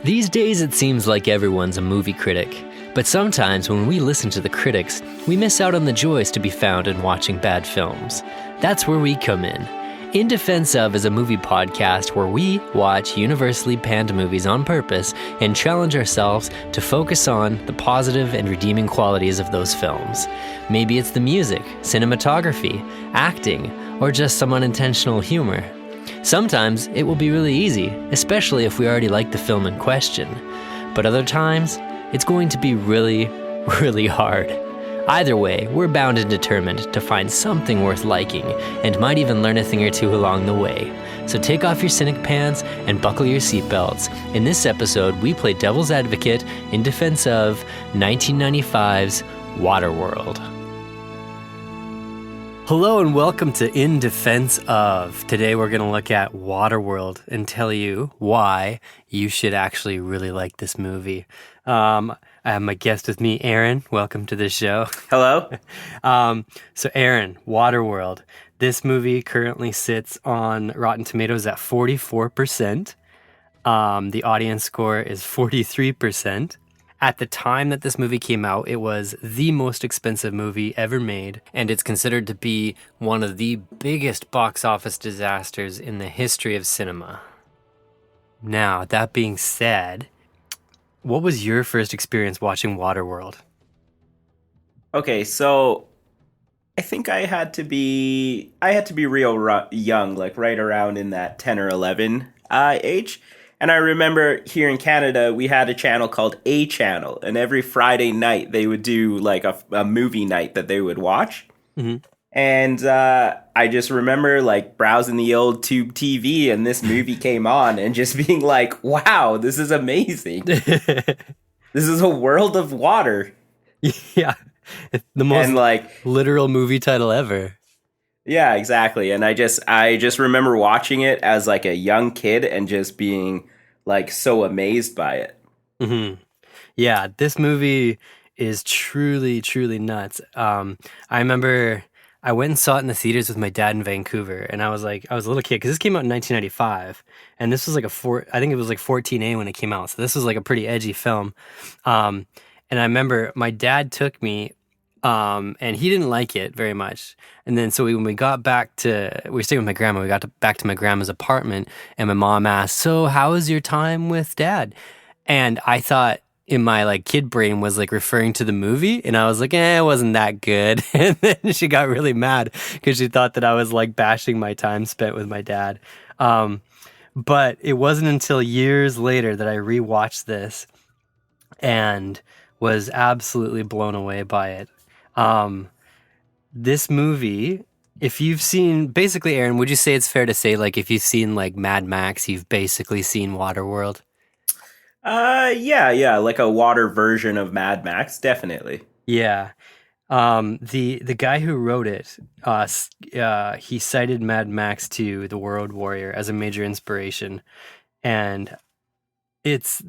These days it seems like everyone's a movie critic, but sometimes when we listen to the critics, we miss out on the joys to be found in watching bad films. That's where we come in. In Defense of is a movie podcast where we watch universally panned movies on purpose and challenge ourselves to focus on the positive and redeeming qualities of those films. Maybe it's the music, cinematography, acting, or just some unintentional humor. Sometimes it will be really easy, especially if we already like the film in question. But other times, it's going to be really, really hard. Either way, we're bound and determined to find something worth liking, and might even learn a thing or two along the way. So take off your cynic pants and buckle your seatbelts. In this episode, we play devil's advocate in defense of 1995's Waterworld. Hello and welcome to In Defense Of. Today we're going to look at Waterworld and tell you why you should actually really like this movie. I have my guest with me, Aaron. Welcome to the show. Hello. So Aaron, Waterworld. This movie currently sits on Rotten Tomatoes at 44%. The audience score is 43%. At the time that this movie came out, it was the most expensive movie ever made, and it's considered to be one of the biggest box office disasters in the history of cinema. Now, that being said, what was your first experience watching Waterworld? Okay, so I think I had to be real young, like right around in that 10 or 11 age. And I remember here in Canada, we had a channel called A Channel, and every Friday night they would do like a movie night that they would watch. Mm-hmm. And I just remember like browsing the old tube TV, and this movie came on, and just being like, "Wow, this is amazing! This is a world of water." Yeah, the most literal movie title ever. Yeah, exactly. And I just remember watching it as like a young kid and just being like so amazed by it. Mm-hmm. Yeah, this movie is truly, truly nuts. I remember I went and saw it in the theaters with my dad in Vancouver, and I was a little kid because this came out in 1995, and this was like I think it was like 14A when it came out, so this was like a pretty edgy film. And I remember my dad took me. And he didn't like it very much. And then so when we got back we were staying with my grandma, we got back to my grandma's apartment, and my mom asked, "So how was your time with Dad?" And I thought in my like kid brain was like referring to the movie, and I was like, it wasn't that good. And then she got really mad because she thought that I was like bashing my time spent with my dad. But it wasn't until years later that I rewatched this and was absolutely blown away by it. This movie, if you've seen, basically, Aaron, would you say it's fair to say, like, if you've seen, like, Mad Max, you've basically seen Waterworld? Yeah, like a water version of Mad Max, definitely. Yeah. The guy who wrote it, he cited Mad Max to The World Warrior as a major inspiration, and it's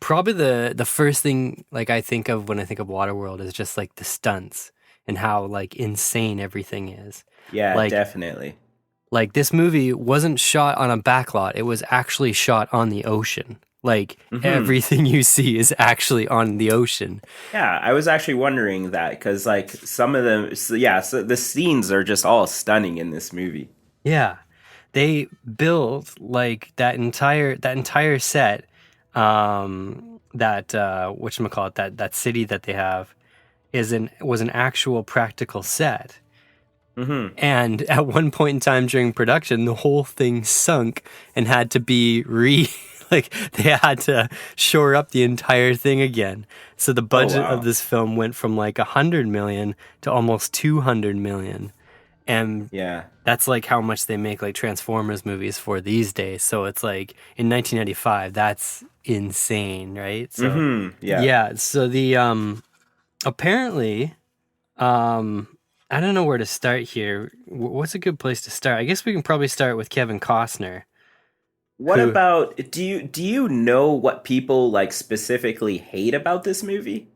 probably the first thing like I think of when I think of Waterworld is just like the stunts and how like insane everything is. Yeah, like, definitely. Like this movie wasn't shot on a backlot; it was actually shot on the ocean. Like everything you see is actually on the ocean. Yeah, I was actually wondering that because like some of them, so the scenes are just all stunning in this movie. Yeah, they built like that entire set. That city that they have was an actual practical set. Mm-hmm. And at one point in time during production, the whole thing sunk and had to be they had to shore up the entire thing again. So the budget of this film went from like 100 million to almost 200 million. And that's like how much they make like Transformers movies for these days. So it's like in 1995, that's insane, right? So so the apparently I don't know where to start here. What's a good place to start? I guess we can probably start with Kevin Costner. What about do you know what people like specifically hate about this movie?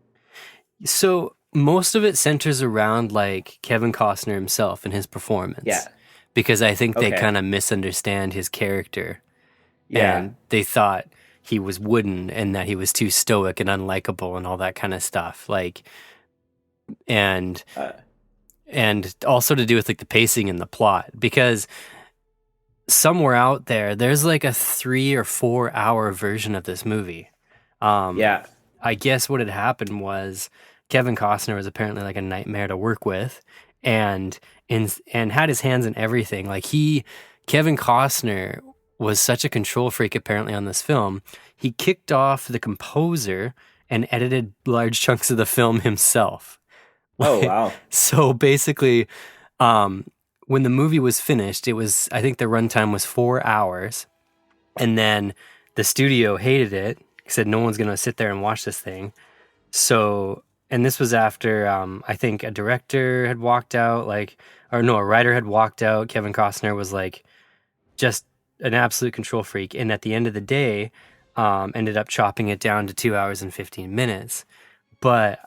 So most of it centers around like Kevin Costner himself and his performance. Yeah. Because I think they kind of misunderstand his character. Yeah. And they thought he was wooden and that he was too stoic and unlikable and all that kind of stuff. Like, and Uh, and also to do with like the pacing and the plot, because somewhere out there's like a 3 or 4 hour version of this movie. yeah. I guess what had happened was Kevin Costner was apparently like a nightmare to work with, and and had his hands in everything. Like Kevin Costner was such a control freak apparently on this film. He kicked off the composer and edited large chunks of the film himself. Oh, wow. So basically, when the movie was finished, I think the runtime was 4 hours, and then the studio hated it, said no one's going to sit there and watch this thing. So, and this was after, I think a director had walked out, a writer had walked out. Kevin Costner was like just an absolute control freak. And at the end of the day, ended up chopping it down to 2 hours and 15 minutes. But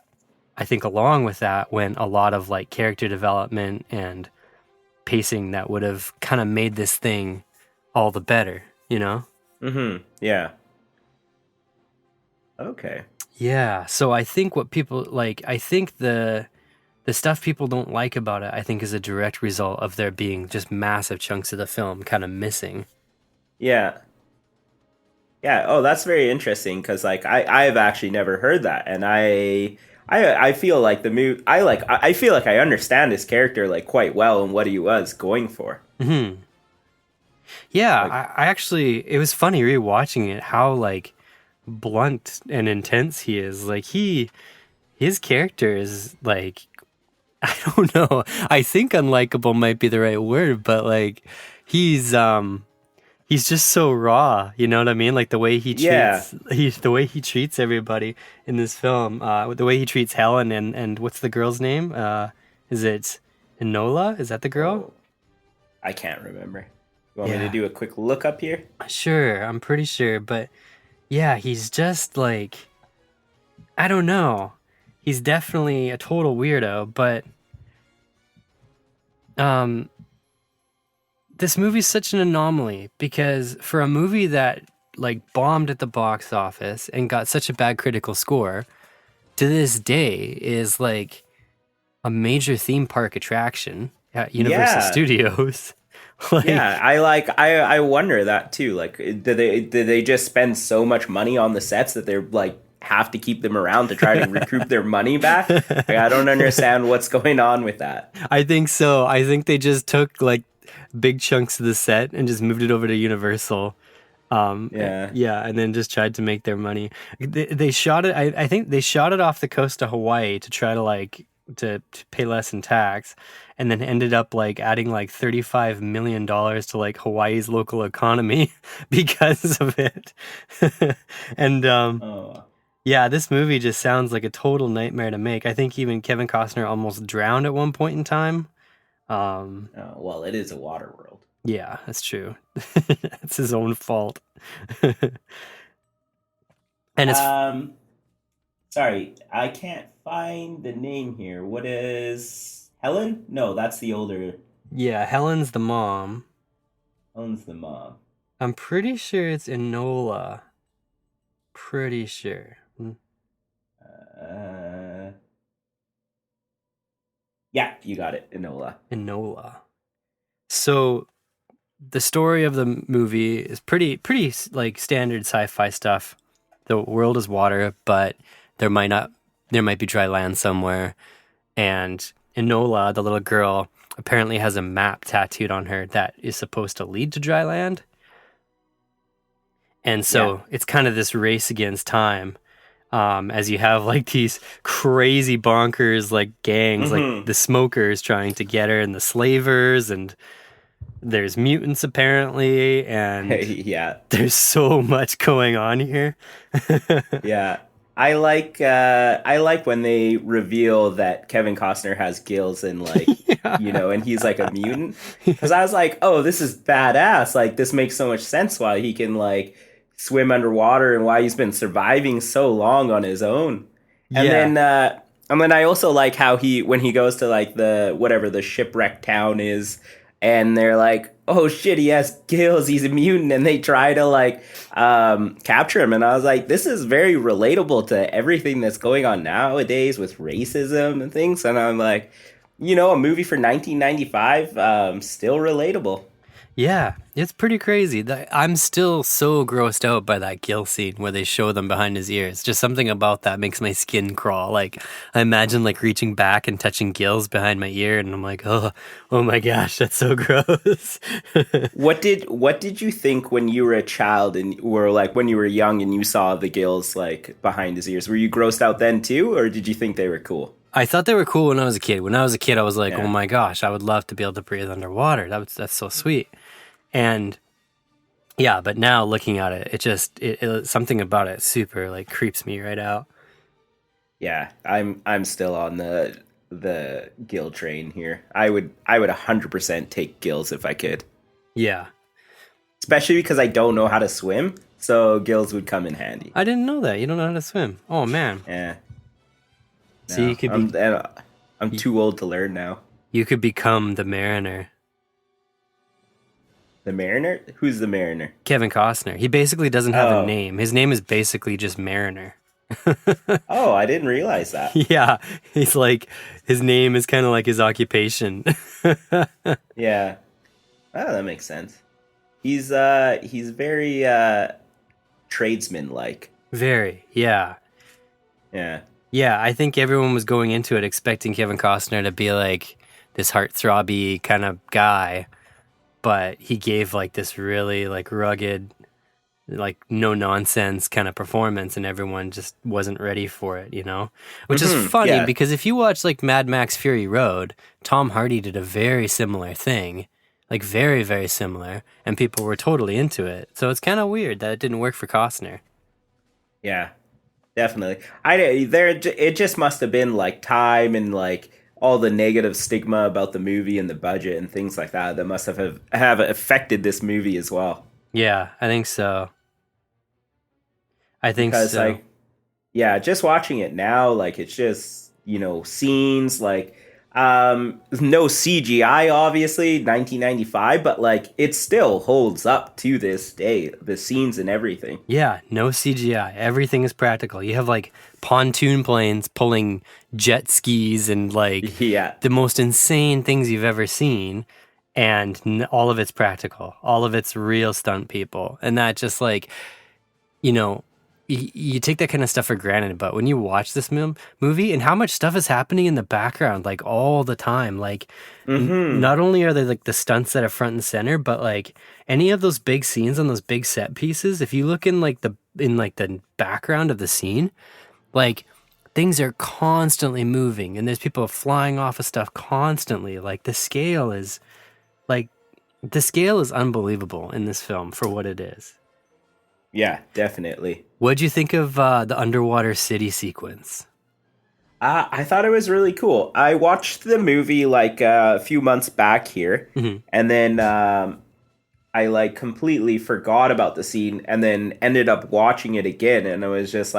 I think along with that went a lot of like character development and pacing that would have kind of made this thing all the better, you know? Mm-hmm. Yeah. Okay. Yeah. So I think what people like, I think the stuff people don't like about it, I think is a direct result of there being just massive chunks of the film kind of missing. Yeah. Yeah. Oh, that's very interesting because like I've actually never heard that, and I feel like the movie I feel like I understand his character like quite well and what he was going for. Hmm. Yeah, Like, I actually, it was funny rewatching it, how like blunt and intense he is. Like his character is like, I don't know. I think unlikable might be the right word, but like he's just so raw, you know what I mean? Like the way he yeah. the way he treats everybody in this film, the way he treats Helen and what's the girl's name? Is it Enola? Is that the girl? Oh, I can't remember. You want me Yeah. to do a quick look up here? Sure, I'm pretty sure, but yeah, he's just like, I don't know. He's definitely a total weirdo, but this movie's such an anomaly because for a movie that like bombed at the box office and got such a bad critical score, to this day is like a major theme park attraction at Universal Yeah. Studios. Like, Yeah, I wonder that too. Like, did they just spend so much money on the sets that they're like have to keep them around to try to recoup their money back? Like, I don't understand what's going on with that. I think so. I think they just took like big chunks of the set and just moved it over to Universal. Yeah. Yeah, and then just tried to make their money. They shot it. I think they shot it off the coast of Hawaii to try to like to pay less in tax, and then ended up like adding like $35 million to like Hawaii's local economy because of it. And Oh, yeah, this movie just sounds like a total nightmare to make. I think even Kevin Costner almost drowned at one point in time. oh, well, it is a water world. Yeah, that's true. It's his own fault. And it's Sorry, I can't find the name here. What is Helen? No, that's the older. yeah, Helen's the mom. Helen's the mom. I'm pretty sure it's Enola. Pretty sure. Yeah, you got it, Enola. Enola. So the story of the movie is pretty like standard sci-fi stuff. The world is water, but there might be dry land somewhere. And Enola, the little girl, apparently has a map tattooed on her that is supposed to lead to dry land. And so it's kind of this race against time. As you have like these crazy bonkers like gangs, like the smokers trying to get her, and the slavers, and there's mutants apparently, and Yeah, there's so much going on here. yeah. I like when they reveal that Kevin Costner has gills and like and he's like a mutant, because I was like, oh, this is badass. Like, this makes so much sense why he can like swim underwater and why he's been surviving so long on his own. And then I also like how when he goes to like the whatever the shipwreck town is, and they're like, oh shit, he has gills, he's a mutant, and they try to like capture him. And I was like, this is very relatable to everything that's going on nowadays with racism and things. And I'm like, a movie for 1995, still relatable. Yeah, it's pretty crazy. I'm still so grossed out by that Gil scene where they show them behind his ears. Just something about that makes my skin crawl. Like, I imagine like reaching back and touching gills behind my ear, and I'm like, oh my gosh, that's so gross. What did you think when you were a child and were like when you were young and you saw the gills like behind his ears? Were you grossed out then too, or did you think they were cool? I thought they were cool when I was a kid. When I was a kid, I was like, Yeah. oh my gosh, I would love to be able to breathe underwater. That's so sweet. And yeah, but now looking at it, it something about it super like creeps me right out. Yeah, I'm still on the gill train here. I would 100% take gills if I could. Yeah. Especially because I don't know how to swim, so gills would come in handy. I didn't know that. You don't know how to swim. Oh man. Yeah. So No, you could I'm too old to learn now. you could become the Mariner. The Mariner? Who's the Mariner? Kevin Costner. He basically doesn't have Oh. a name. His name is basically just Mariner. Oh, I didn't realize that. Yeah. He's like his name is kind of like his occupation. Yeah. Oh, that makes sense. He's very tradesman like. Very. Yeah. Yeah. Yeah, I think everyone was going into it expecting Kevin Costner to be like this heartthrobby kind of guy, but he gave like this really like rugged, like no nonsense kind of performance, and everyone just wasn't ready for it, Which is funny yeah. because if you watch like Mad Max Fury Road, Tom Hardy did a very similar thing, like very, very similar, and people were totally into it. So it's kind of weird that it didn't work for Costner. Yeah. Definitely. It just must have been like time and like all the negative stigma about the movie and the budget and things like that must have affected this movie as well. Yeah, I think so. Because like yeah, just watching it now, like it's just, scenes like no CGI obviously, 1995, but like it still holds up to this day, the scenes and everything. Yeah, no CGI. Everything is practical. You have like pontoon planes pulling jet skis and like Yeah. the most insane things you've ever seen, and all of it's practical. All of it's real stunt people. And that just like, you take that kind of stuff for granted, but when you watch this movie and how much stuff is happening in the background, like all the time, like not only are they like the stunts that are front and center, but like any of those big scenes on those big set pieces, if you look in like the background of the scene, like things are constantly moving and there's people flying off of stuff constantly. Like the scale is unbelievable in this film for what it is. Yeah, definitely. What'd you think of the underwater city sequence? I thought it was really cool. I watched the movie like a few months back here, and then I like completely forgot about the scene, and then ended up watching it again, and I was just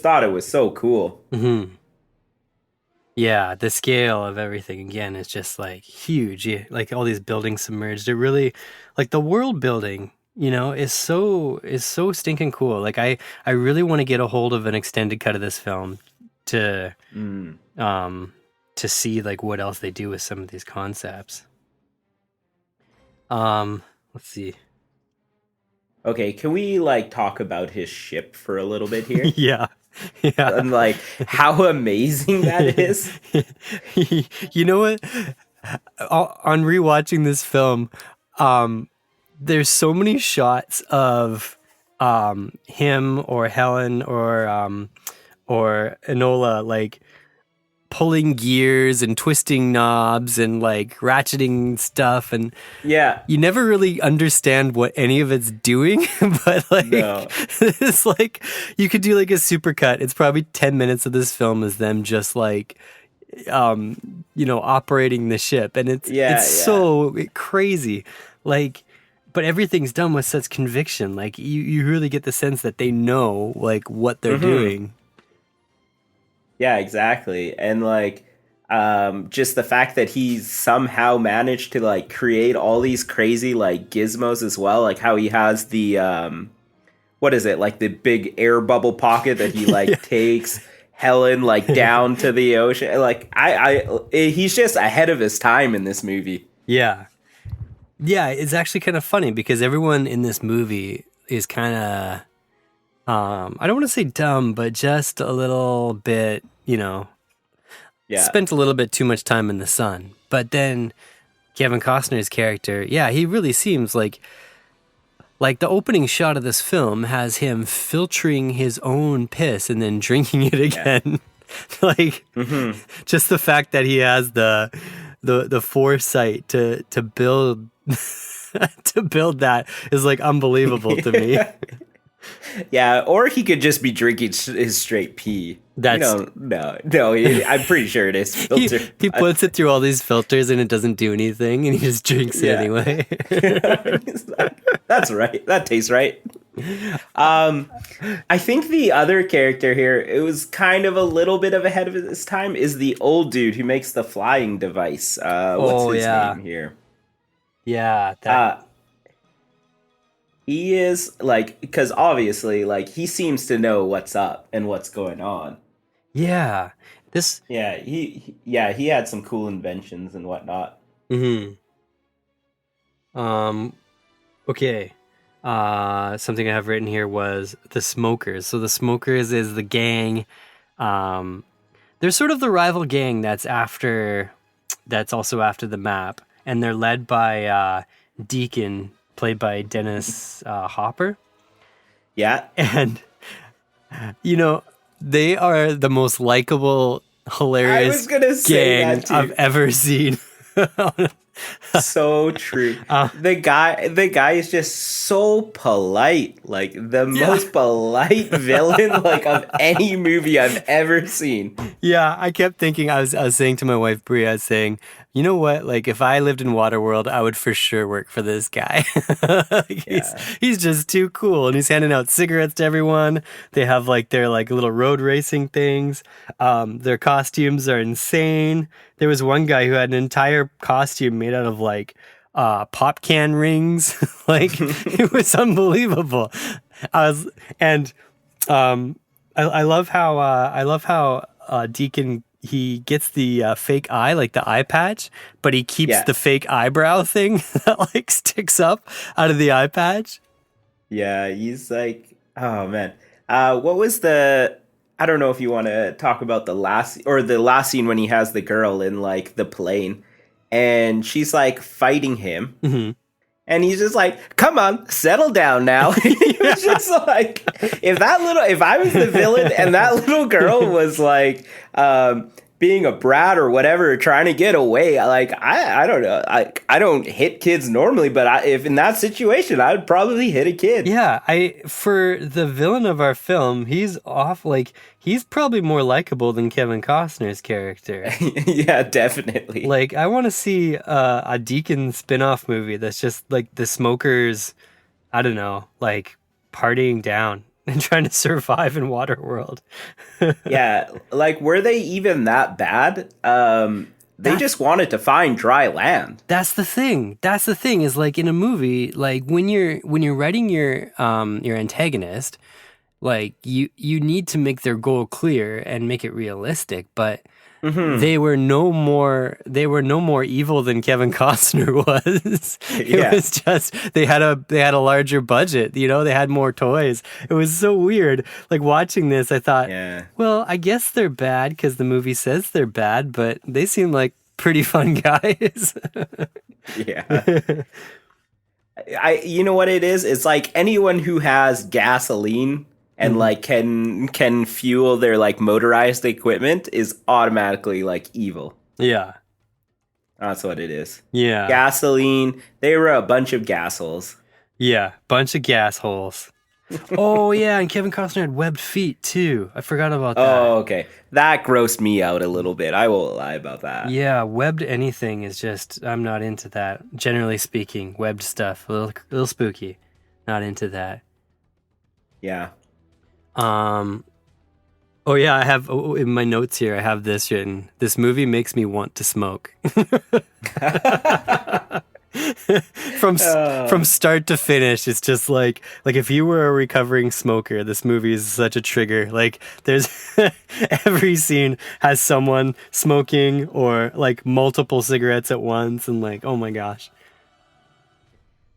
thought it was so cool. Yeah, the scale of everything again is just like huge. Like all these buildings submerged. It really, like the world building, is so stinking cool. Like I really want to get a hold of an extended cut of this film to see like what else they do with some of these concepts. Let's see. Okay, can we like talk about his ship for a little bit here? Yeah. And like how amazing that is. You know what? On rewatching this film, there's so many shots of him or Helen or Enola like pulling gears and twisting knobs and like ratcheting stuff, and Yeah. you never really understand what any of it's doing. But like No. it's like you could do like a supercut. It's probably 10 minutes of this film is them just like operating the ship, and it's so crazy, like, but everything's done with such conviction. Like you really get the sense that they know like what they're doing. Yeah, exactly. And like Just the fact that he's somehow managed to like create all these crazy like gizmos as well, like how he has the what is it, like the big air bubble pocket that he like Yeah. takes Helen like down to the ocean. Like he's just ahead of his time in this movie. Yeah. Yeah, it's actually kind of funny because everyone in this movie is kind of, I don't want to say dumb, but just a little bit, Yeah. spent a little bit too much time in the sun. But then Kevin Costner's character, yeah, he really seems like the opening shot of this film has him filtering his own piss and then drinking it again. Like, just the fact that he has the foresight to build to build that is like unbelievable to me. Yeah, or he could just be drinking his straight pee. That's No. I'm pretty sure it is filtered. he puts it through all these filters and it doesn't do anything, and he just drinks it anyway. That's right. That tastes right. I think the other character here, it was kind of a little bit of ahead of his time, is the old dude who makes the flying device. What's his name here? Yeah, he is like, because obviously, like, he seems to know what's up and what's going on. Yeah. He had some cool inventions and whatnot. Okay. Something I have written here was the Smokers. So the Smokers is the gang. They're sort of the rival gang that's also after the map, and they're led by Deacon, played by Dennis Hopper. Yeah. And they are the most likable, hilarious gang I've ever seen. So true. The guy is just so polite, like the most polite villain like of any movie I've ever seen. Yeah, I kept thinking, I was saying to my wife Brie, I was saying, you know what, like if I lived in Waterworld, I would for sure work for this guy. He's just too cool, and he's handing out cigarettes to everyone. They have like their like little road racing things. Their costumes are insane. There was one guy who had an entire costume made out of like pop can rings. Like it was unbelievable. I love how Deacon, he gets the fake eye, like the eye patch, but he keeps the fake eyebrow thing that like sticks up out of the eye patch. Yeah, he's like, oh man. What was I don't know if you want to talk about the last scene when he has the girl in like the plane and she's like fighting him. Mm-hmm. And he's just like, come on, settle down now. He was just like, if I was the villain and that little girl was like being a brat or whatever, trying to get away, like, I don't know. I don't hit kids normally, but if in that situation, I would probably hit a kid. Yeah, for the villain of our film, he's probably more likable than Kevin Costner's character. Yeah, definitely. Like, I want to see a Deacon spin-off movie that's just like the Smokers, I don't know, like partying down and trying to survive in Waterworld. Yeah, like, were they even that bad? They just wanted to find dry land. That's the thing. Is like in a movie, like when you're writing your antagonist, like you need to make their goal clear and make it realistic, but they were no more evil than Kevin Costner was. It was just they had a larger budget, they had more toys. It was so weird. Like watching this, I thought, well, I guess they're bad because the movie says they're bad, but they seem like pretty fun guys. Yeah. You know what it is? It's like anyone who has gasoline and like can fuel their like motorized equipment is automatically like evil. Yeah. That's what it is. Yeah. Gasoline. They were a bunch of gasholes. Yeah. Bunch of gas holes. Oh yeah, and Kevin Costner had webbed feet too. I forgot about that. Oh, okay. That grossed me out a little bit. I won't lie about that. Yeah, webbed anything is just, I'm not into that. Generally speaking, webbed stuff, a little spooky. Not into that. Yeah. Oh yeah, I have in my notes here. I have this written. This movie makes me want to smoke. From start to finish, it's just like if you were a recovering smoker, this movie is such a trigger. Like there's every scene has someone smoking or like multiple cigarettes at once, and like, oh my gosh.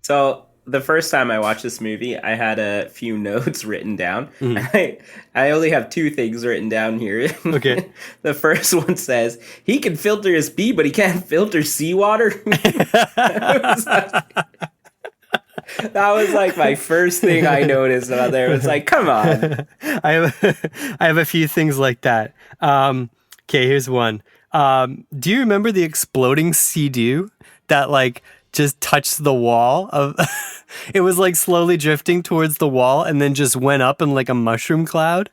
So the first time I watched this movie, I had a few notes written down. I only have two things written down here. Okay. The first one says, he can filter his pee, but he can't filter seawater. That was like my first thing I noticed about there. It was like, come on. I have a few things like that. Okay, here's one. Do you remember the exploding sea-doo that like just touched the wall of it was like slowly drifting towards the wall and then just went up in like a mushroom cloud?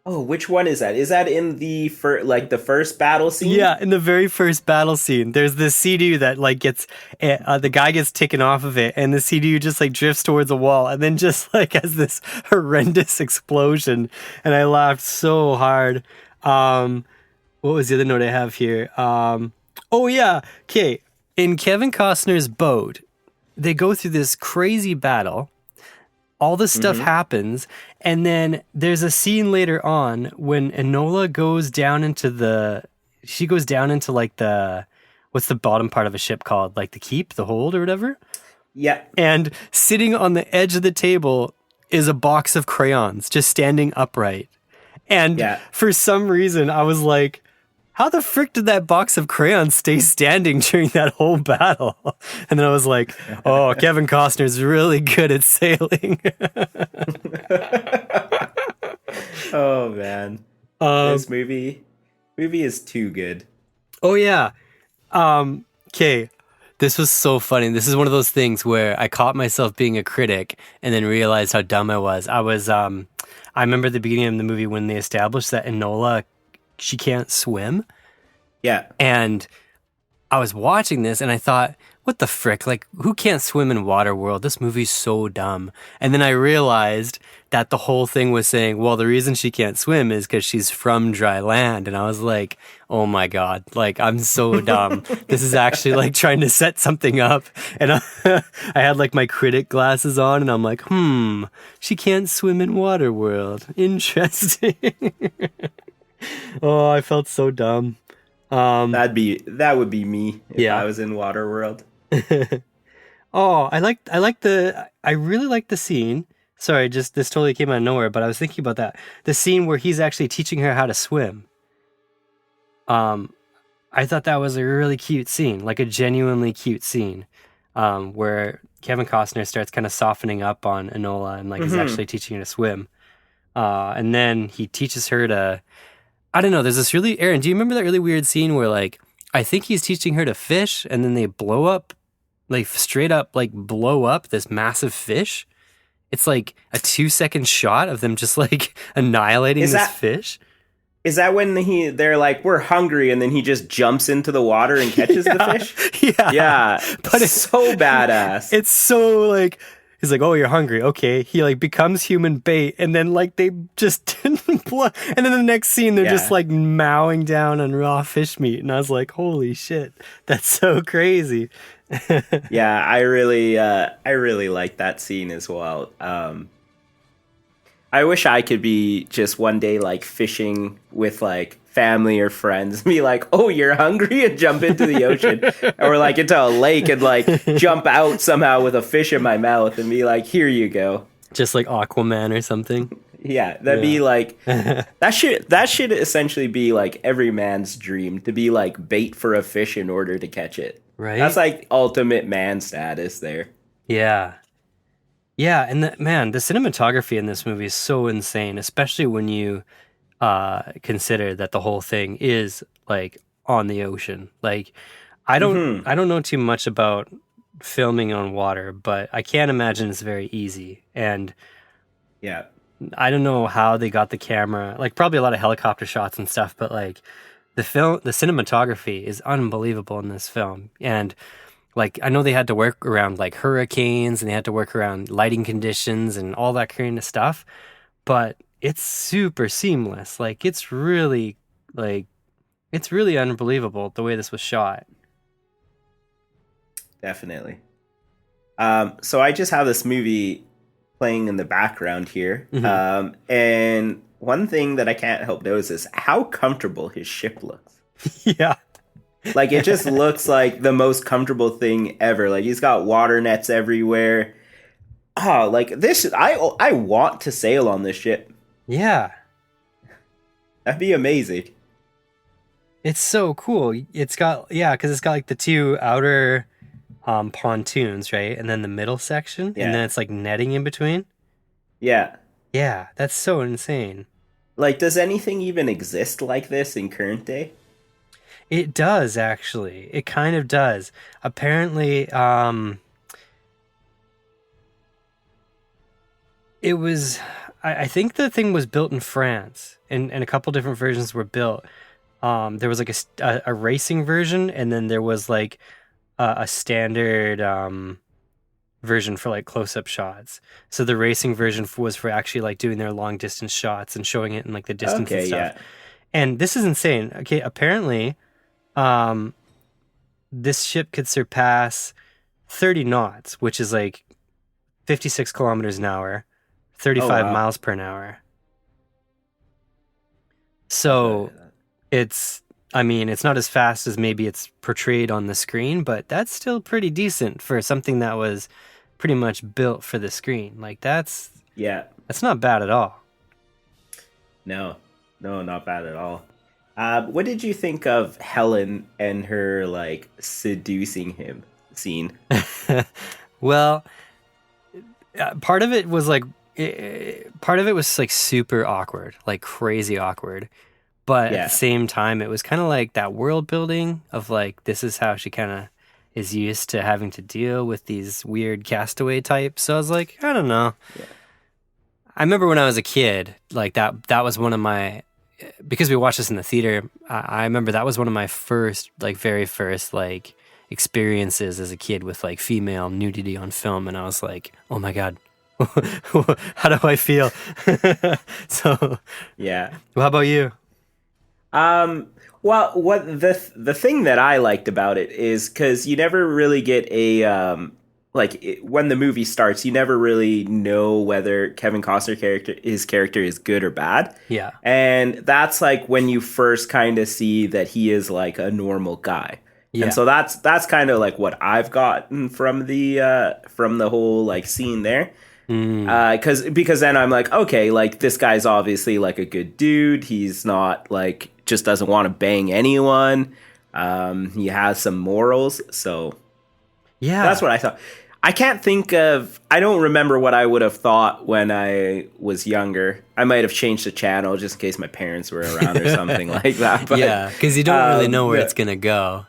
Oh, which one is that? Is that in the the first battle scene? Yeah, in the very first battle scene, there's this sea-doo that like gets the guy gets taken off of it, and the sea-doo just like drifts towards the wall, and then just like has this horrendous explosion, and I laughed so hard. What was the other note I have here? Oh yeah, okay. In Kevin Costner's boat, they go through this crazy battle. All this stuff happens, and then there's a scene later on when Enola goes down into like what's the bottom part of a ship called? Like the keep, the hold or whatever? Yeah. And sitting on the edge of the table is a box of crayons just standing upright. And for some reason, I was like, how the frick did that box of crayons stay standing during that whole battle? And then I was like, oh, Kevin Costner's really good at sailing. Oh, man. This movie is too good. Oh, yeah. Okay. This was so funny. This is one of those things where I caught myself being a critic and then realized how dumb I was. I remember at the beginning of the movie when they established that Enola, she can't swim. Yeah. And I was watching this and I thought, what the frick? Like, who can't swim in Waterworld? This movie's so dumb. And then I realized that the whole thing was saying, well, the reason she can't swim is because she's from dry land. And I was like, oh my God, like, I'm so dumb. This is actually like trying to set something up. And I had like my critic glasses on and I'm like, she can't swim in Waterworld. Interesting. Oh, I felt so dumb. That would be me if I was in Waterworld. Oh, I really like the scene. Sorry, this totally came out of nowhere, but I was thinking about that. The scene where he's actually teaching her how to swim. I thought that was a really cute scene, like a genuinely cute scene, where Kevin Costner starts kind of softening up on Enola and like is actually teaching her to swim. And then he teaches her to, I don't know, there's this really, Aaron, do you remember that really weird scene where like, I think he's teaching her to fish and then they blow up, like straight up, like blow up this massive fish? It's like a 2-second shot of them just like annihilating this fish. Is that when they're like, we're hungry, and then he just jumps into the water and catches the fish? Yeah. But it's so badass. It's so like, he's like, oh, you're hungry. Okay. He like becomes human bait, and then like they just blow. And then the next scene, they're just like mowing down on raw fish meat. And I was like, holy shit, that's so crazy. Yeah, I really like that scene as well. I wish I could be just one day like fishing with like family or friends and be like, oh, you're hungry, and jump into the ocean or like into a lake and like jump out somehow with a fish in my mouth and be like, here you go. Just like Aquaman or something. Yeah, that'd be like that should essentially be like every man's dream, to be like bait for a fish in order to catch it. Right. That's like ultimate man status there. Yeah. Yeah, and the cinematography in this movie is so insane, especially when you consider that the whole thing is like on the ocean. Like I don't know too much about filming on water, but I can't imagine it's very easy. And yeah, I don't know how they got the camera, like probably a lot of helicopter shots and stuff, but like the cinematography is unbelievable in this film. And like, I know they had to work around like hurricanes and they had to work around lighting conditions and all that kind of stuff, but it's super seamless. Like it's really unbelievable the way this was shot. Definitely. So I just have this movie playing in the background here. And one thing that I can't help notice is how comfortable his ship looks. Yeah. Like, it just looks like the most comfortable thing ever. Like, he's got water nets everywhere. Oh, like, this, I want to sail on this ship. Yeah. That'd be amazing. It's so cool. It's got, because it's got like the two outer pontoons, right? And then the middle section. Yeah. And then it's like netting in between. Yeah. Yeah, that's so insane. Like, does anything even exist like this in current day? It does, actually. It kind of does. Apparently, it was... I think the thing was built in France, and a couple different versions were built. There was like a racing version, and then there was like a standard version for like close-up shots. So the racing version was for actually like doing their long distance shots and showing it in like the distance and stuff. Yeah. And this is insane. Okay, apparently, this ship could surpass 30 knots, which is like 56 kilometers an hour, 35 miles per hour. So it's not as fast as maybe it's portrayed on the screen, but that's still pretty decent for something that was pretty much built for the screen. Like that's not bad at all. No, not bad at all. What did you think of Helen and her like seducing him scene? Well, part of it was like super awkward, like crazy awkward. But at the same time, it was kind of like that world building of like, this is how she kind of is used to having to deal with these weird castaway types. So I was like, I don't know. Yeah. I remember when I was a kid, like that was one of my, because we watched this in the theater, I remember that was one of my very first like experiences as a kid with like female nudity on film. And I was like, oh my God, how do I feel? So, yeah. Well, how about you? Well, what the thing that I liked about it is because you never really get a when the movie starts, you never really know whether Kevin Costner's his character is good or bad. Yeah, and that's like when you first kind of see that he is like a normal guy. Yeah. And so that's kind of like what I've gotten from the whole like scene there. Because then I'm like, okay, like this guy's obviously like a good dude. He's not like just doesn't want to bang anyone. He has some morals. So yeah, that's what I thought. I don't remember what I would have thought when I was younger. I might have changed the channel just in case my parents were around or something like that. But, yeah, because you don't really know where it's gonna go.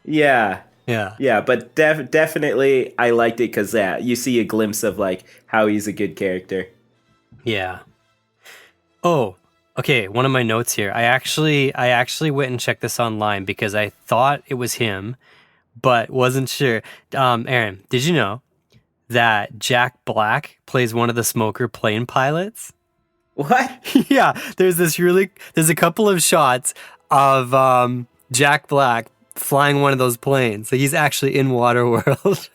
Yeah. Yeah, but definitely I liked it because you see a glimpse of like how he's a good character. Yeah. Oh, okay. One of my notes here. I actually went and checked this online because I thought it was him, but wasn't sure. Aaron, did you know that Jack Black plays one of the smoker plane pilots? What? Yeah. There's a couple of shots of Jack Black flying one of those planes. So he's actually in Waterworld.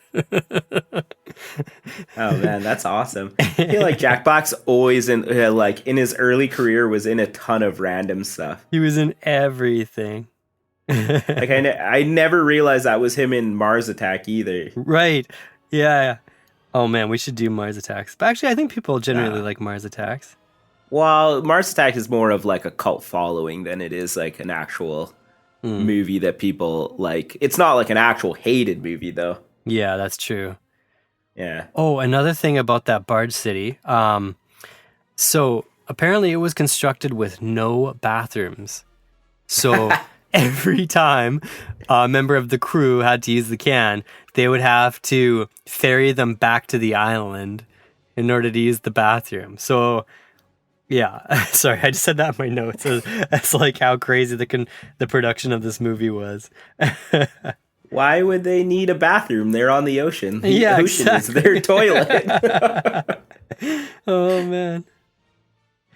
Oh man, that's awesome. I feel like Jack Black's always in his early career was in a ton of random stuff. He was in everything. Like I never realized that was him in Mars Attack either. Right. Yeah. Oh man, we should do Mars Attacks. But actually I think people generally like Mars Attacks. Well, Mars Attack is more of like a cult following than it is like an actual movie that people like. It's not like an actual hated movie though. Yeah, that's true. Yeah. Oh, another thing about that Barge City. So apparently it was constructed with no bathrooms. So every time a member of the crew had to use the can, they would have to ferry them back to the island in order to use the bathroom. So yeah, sorry, I just said that in my notes. That's like how crazy the production of this movie was. Why would they need a bathroom? They're on the ocean. The ocean is their toilet. Oh man,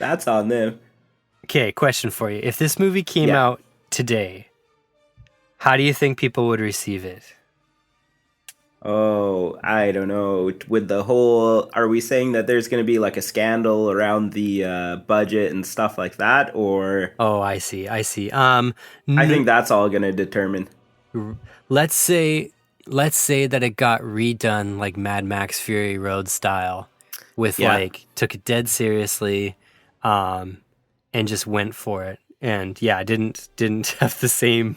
That's on them. Okay, question for you. If this movie came Yeah. out today, how do you think people would receive it? Oh, I don't know. With the whole, are we saying that there's going to be like a scandal around the budget and stuff like that, or Oh, I see. I think that's all going to determine. Let's say that it got redone like Mad Max Fury Road style, with like took it dead seriously, and just went for it, and didn't have the same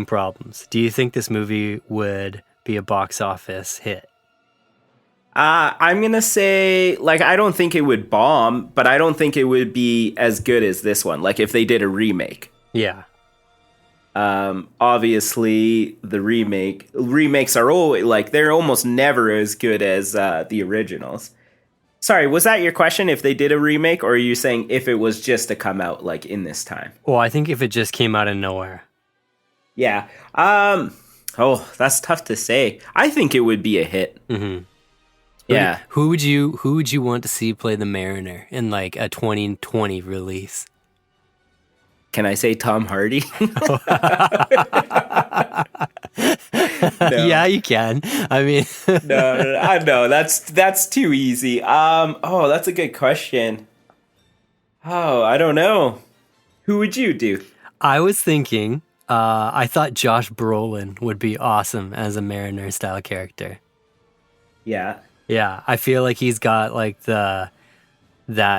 problems. Do you think this movie would be a box office hit? I'm gonna say, like, I don't think it would bomb, but I don't think it would be as good as this one. Like, if they did a remake. Yeah. Obviously, the remakes are they're almost never as good as the originals. Sorry, was that your question? If they did a remake, or are you saying if it was just to come out like in this time? Well, I think if it just came out of nowhere. Yeah. Oh, that's tough to say. I think it would be a hit. Mm-hmm. Yeah. Who would you want to see play the Mariner in like a 2020 release? Can I say Tom Hardy? No. Yeah, you can. I mean, no, that's too easy. Oh, that's a good question. Oh, I don't know. Who would you do? I was thinking, I thought Josh Brolin would be awesome as a Mariner style character. Yeah. Yeah, I feel like he's got like that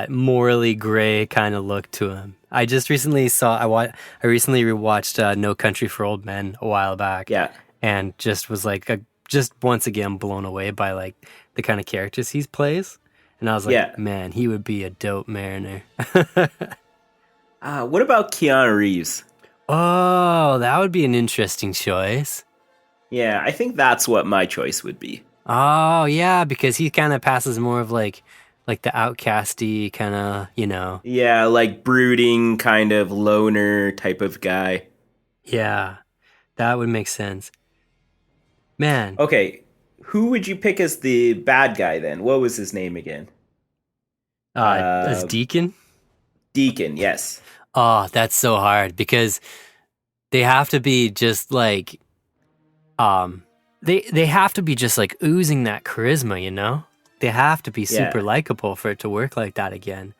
morally gray kind of look to him. I just recently recently rewatched No Country for Old Men a while back. Yeah. And just was like just once again blown away by like the kind of characters he plays. And I was like, man, he would be a dope Mariner. What about Keanu Reeves? Oh, that would be an interesting choice. Yeah, I think that's what my choice would be. Oh, yeah, because he kind of passes more of like the outcasty kind of, Yeah, like brooding kind of loner type of guy. Yeah, that would make sense. Man. Okay, who would you pick as the bad guy then? What was his name again? As Deacon? Deacon, yes. Oh, that's so hard because they have to be just like, they have to be just like oozing that charisma, They have to be super likable for it to work like that again.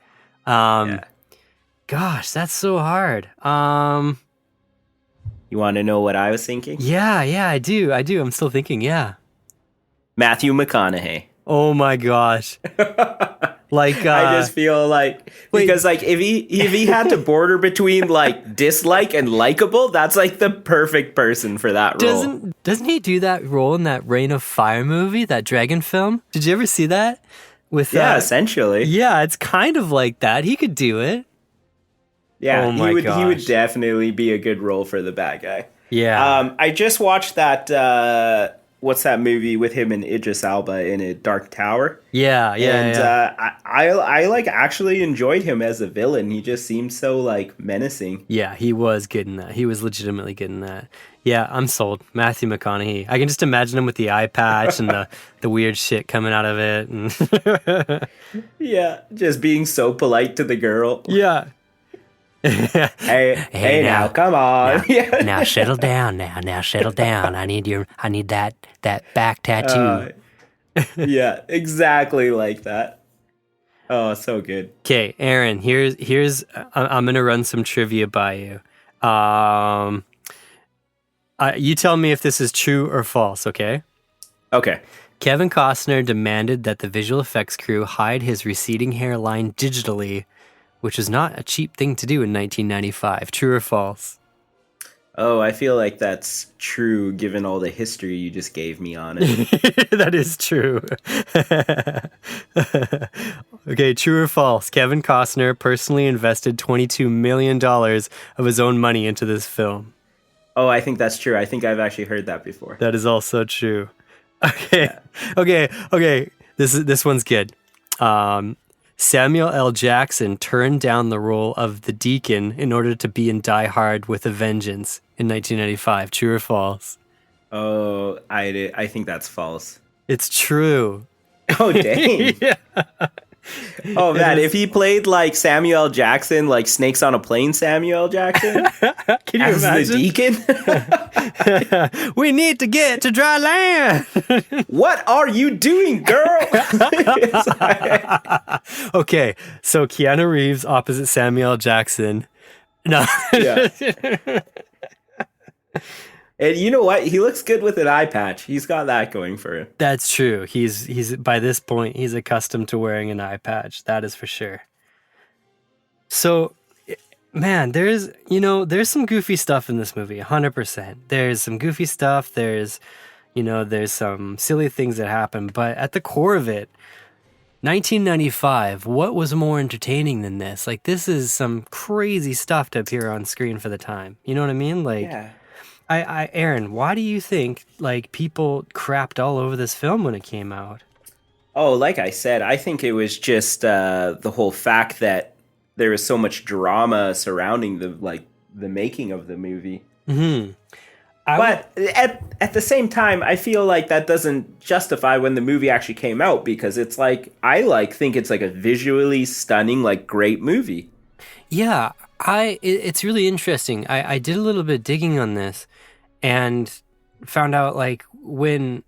Gosh, that's so hard. You want to know what I was thinking? Yeah, I do. I'm still thinking, yeah. Matthew McConaughey. Oh my gosh. Like I just feel like because like if he had to border between like dislike and likable, that's like the perfect person for that role. Doesn't he do that role in that Reign of Fire movie, that dragon film? Did you ever see that? Essentially. Yeah, it's kind of like that. He could do it. Yeah, he would definitely be a good role for the bad guy. Yeah. I just watched that what's that movie with him and Idris Elba in a Dark Tower? Yeah. I like actually enjoyed him as a villain. He just seemed so like menacing. Yeah, he was good in that. He was legitimately good in that. Yeah, I'm sold. Matthew McConaughey. I can just imagine him with the eye patch and the weird shit coming out of it. And yeah, just being so polite to the girl. Yeah. hey now, come on. Now settle down. Now settle down. I need that back tattoo. Yeah, exactly like that. Oh, so good. Okay, Aaron. Here's. I'm gonna run some trivia by you. You tell me if this is true or false. Okay. Okay. Kevin Costner demanded that the visual effects crew hide his receding hairline digitally, which is not a cheap thing to do in 1995. True or false? Oh, I feel like that's true given all the history you just gave me on it. That is true. Okay, true or false? Kevin Costner personally invested $22 million of his own money into this film. Oh, I think that's true. I think I've actually heard that before. That is also true. Okay. Okay. This one's good. Samuel L. Jackson turned down the role of the Deacon in order to be in Die Hard with a Vengeance in 1995. True or false? Oh, I think that's false. It's true. Oh, dang. Yeah. Oh It man, was- if he played like Samuel L. Jackson, like Snakes on a Plane Samuel L. Jackson Can you as the imagine? deacon. We need to get to dry land. What are you doing, girl? It's like- Okay, so Keanu Reeves opposite Samuel L. Jackson. No. yeah. And you know what? He looks good with an eye patch. He's got that going for him. That's true. He's by this point he's accustomed to wearing an eye patch. That is for sure. So, man, there's some goofy stuff in this movie. 100%. There's some goofy stuff. There's some silly things that happen. But at the core of it, 1995. What was more entertaining than this? Like, this is some crazy stuff to appear on screen for the time. You know what I mean? Like. Yeah. Aaron, why do you think like people crapped all over this film when it came out? Oh, like I said, I think it was just the whole fact that there was so much drama surrounding the making of the movie. Hmm. But at the same time, I feel like that doesn't justify when the movie actually came out, because it's like think it's like a visually stunning, like great movie. Yeah, it's really interesting. I did a little bit of digging on this and found out like when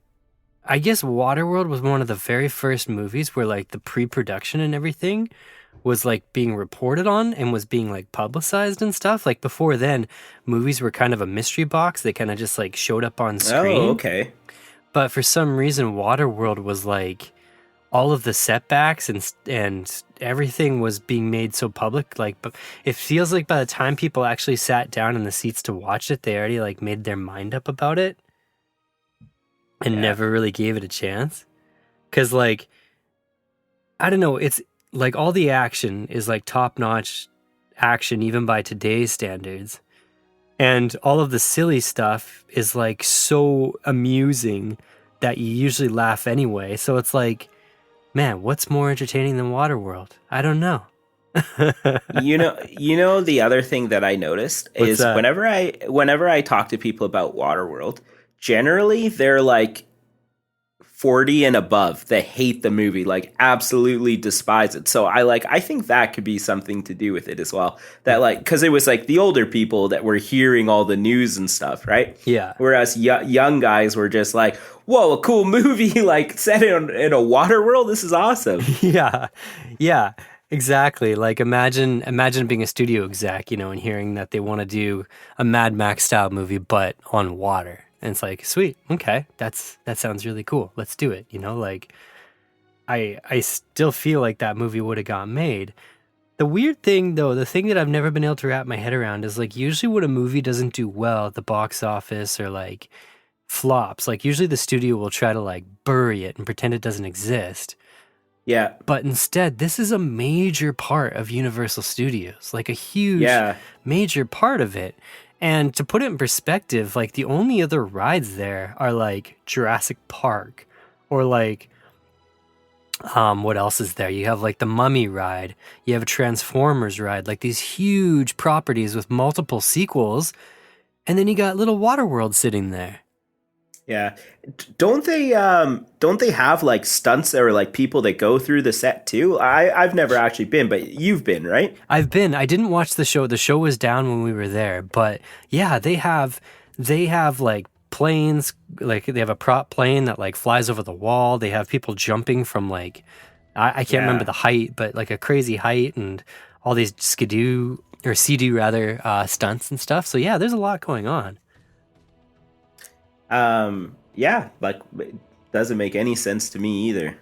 I guess Waterworld was one of the very first movies where like the pre-production and everything was like being reported on and was being like publicized and stuff. Like before then, movies were kind of a mystery box. They kind of just like showed up on screen. Oh, okay. But for some reason, Waterworld was like all of the setbacks and everything was being made so public. Like, but it feels like by the time people actually sat down in the seats to watch it, they already like made their mind up about it and never really gave it a chance. Cause like, I don't know, it's like all the action is like top notch action, even by today's standards. And all of the silly stuff is like so amusing that you usually laugh anyway. So it's like, man, what's more entertaining than Waterworld? I don't know. You know the other thing that I noticed What's is that? whenever I talk to people about Waterworld, generally they're like 40 and above. They hate the movie, like absolutely despise it. So I think that could be something to do with it as well. That like, because it was like the older people that were hearing all the news and stuff, right? Yeah. Whereas young guys were just like, whoa, a cool movie, like set in a water world. This is awesome. Yeah, exactly. Like imagine being a studio exec, and hearing that they want to do a Mad Max style movie, but on water. And it's like, sweet, okay, that sounds really cool. Let's do it. Like I still feel like that movie would have got made. The weird thing though, the thing that I've never been able to wrap my head around is like usually when a movie doesn't do well at the box office or like flops, like usually the studio will try to like bury it and pretend it doesn't exist. Yeah. But instead, this is a major part of Universal Studios, like a huge major part of it. And to put it in perspective, like the only other rides there are like Jurassic Park or like what else is there? You have like the Mummy ride, you have a Transformers ride, like these huge properties with multiple sequels, and then you got little Waterworld sitting there. Yeah. Don't they have like stunts or like people that go through the set too? I've never actually been, but you've been, right? I've been. I didn't watch the show. The show was down when we were there, but yeah, they have like planes, like they have a prop plane that like flies over the wall. They have people jumping from like I can't remember the height, but like a crazy height, and all these skidoo or sea-doo rather stunts and stuff. So yeah, there's a lot going on. Yeah, like it doesn't make any sense to me either.